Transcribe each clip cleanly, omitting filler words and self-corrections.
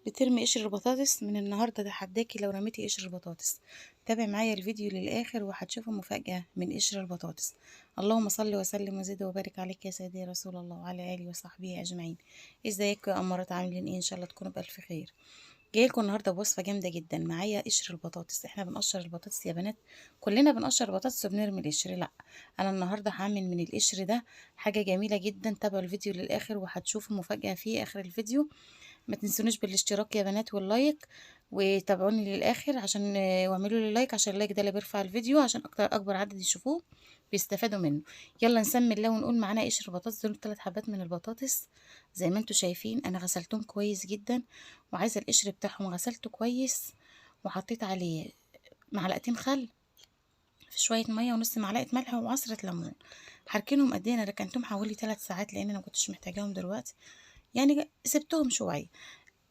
بترمي قشر البطاطس من النهارده تحداكي لو رميتي قشر البطاطس. تابع معايا الفيديو للاخر وهتشوفوا مفاجأة من قشر البطاطس. اللهم صل وسلم وزد وبارك عليك يا سيدي يا رسول الله وعلى اله وصحبه اجمعين. ازيكم يا امارات، عاملين ايه؟ ان شاء الله تكونوا بالف خير. جايلكم النهارده بوصفه جامده جدا. معايا قشر البطاطس. احنا بنقشر البطاطس يا بنات، كلنا بنقشر البطاطس وبنرمي القشر. لا، انا النهارده هعمل من القشر ده حاجه جميله جدا. تابعوا الفيديو للاخر وهتشوفوا مفاجاه في اخر الفيديو. ما تنسونيش بالاشتراك يا بنات واللايك، وتابعوني للاخر عشان واعملوا لي لايك عشان اللايك ده اللي بيرفع الفيديو، عشان اكبر عدد يشوفوه بيستفادوا منه. يلا نسمي الله ونقول. معانا قشر بطاطس، دول 3 حبات من البطاطس زي ما انتم شايفين. انا غسلتهم كويس جدا، وعايزه القشر بتاعهم غسلته كويس، وحطيت عليه معلقتين خل في شويه ميه ونص معلقه ملح وعصره ليمون. هركنهم قد ايه؟ انا ركنتهم حوالي 3 ساعات لان انا مكنتش محتاجاهم دلوقتي، يعني سبتهم شويه.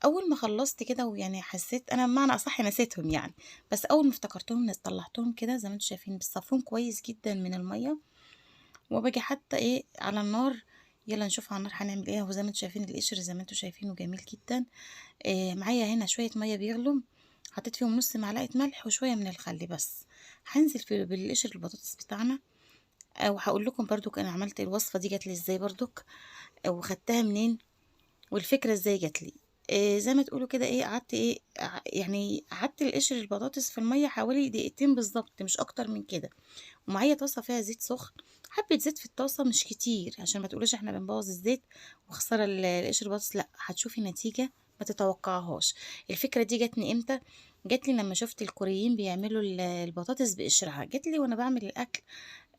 اول ما خلصت كده ويعني حسيت انا بمعنى اصح نسيتهم يعني، بس اول ما افتكرتهم طلعتهم كده زي ما انتم شايفين، بتصفهم كويس جدا من الميه، وباجي حتى ايه على النار. يلا نشوف على النار هنعمل ايه. وزي ما انتم شايفين القشر زي ما انتم شايفينه جميل جدا. معايا هنا شويه ميه بيغلوا، حطيت فيهم نص معلقه ملح وشويه من الخل بس. هنزل في بالقشر البطاطس بتاعنا. وهقول لكم برضو انا عملت الوصفه دي جات لي ازاي برضك، وخدتها منين، والفكرة ازاي جات لي. زي ما تقولوا كده ايه، قعدت ايه يعني قعدت القشر البطاطس في المية حوالي دقيقتين بالظبط، مش اكتر من كده. ومعايا طاسة فيها زيت سخن، حبة زيت في الطاسة مش كتير عشان ما تقولوش احنا بنبوظ الزيت وخسارة القشر البطاطس. لا، هتشوفي نتيجة ما تتوقعهاش. الفكرة دي جاتني امتى؟ جاتلي لما شفت الكوريين بيعملوا البطاطس بقشرها. جاتلي وانا بعمل الاكل،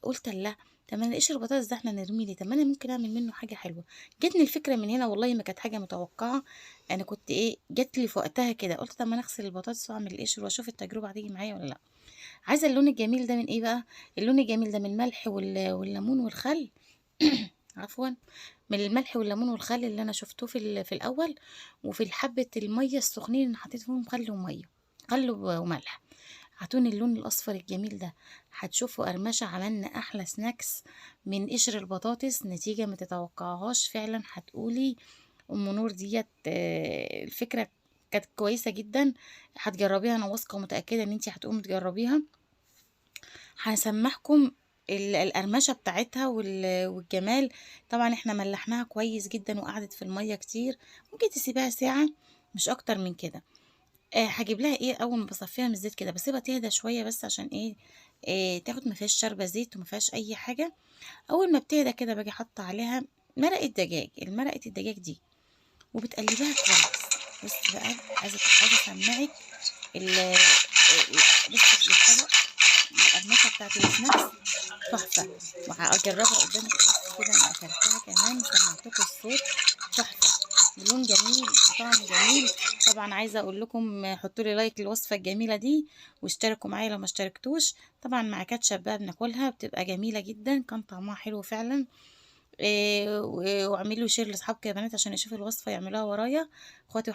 قلت لا، طب ما انا قشر البطاطس ده احنا نرميه ليه؟ طب ما انا ممكن اعمل منه حاجه حلوه. جتني الفكره من هنا والله، ما كانت حاجه متوقعه. انا كنت ايه، جت لي في وقتها كده، قلت طب ما انا اغسل البطاطس واعمل القشر واشوف التجربه هتيجي معايا ولا لا. عايزه اللون الجميل ده من ايه بقى؟ اللون الجميل ده من الملح والليمون والخل. عفوا، من الملح والليمون والخل اللي انا شفته في الاول، وفي حبه الميه السخنين اللي حطيت فيهم خل وميه، خل وملح. عطوني اللون الاصفر الجميل ده. هتشوفوا قرمشه عملنا احلى سناكس من قشر البطاطس، نتيجه ما تتوقعهاش فعلا. هتقولي ام نور ديت الفكره كانت كويسه جدا. هتجربيها، انا واثقه ومتاكده ان انتي هتقومي تجربيها. هسمحكم القرمشه بتاعتها والجمال. طبعا احنا ملحناها كويس جدا وقعدت في الميه كتير، ممكن تسيبها ساعه مش اكتر من كده. هاجيب لها ايه، اول ما بصفيها من الزيت كده بسيبها تهدى شويه بس عشان ايه، تاخد ما فيهاش شاربه زيت وما فيهاش اي حاجه. اول ما بتهدى كده باجي حاطه عليها مرقه دجاج. المرقه الدجاج دي وبتقلبيها كويس. بصي بقى، عايزه اسمعك بصي الطبق، القرمشه بتاعت السناكس تحفه. وهجربها قدامك. بصي كده انا اكلتها كمان سمعتكم الصوت، تحفه، لون جميل، طعم جميل. طبعا عايزه اقول لكم حطوا لي لايك للوصفه الجميله دي، واشتركوا معايا لو ما اشتركتوش. طبعا مع كاتشب بقى بناكلها بتبقى جميله جدا، كان طعمها حلو فعلا. واعملوا شير لاصحابكم يا بنات عشان يشوفوا الوصفه يعملوها ورايا. اخواتي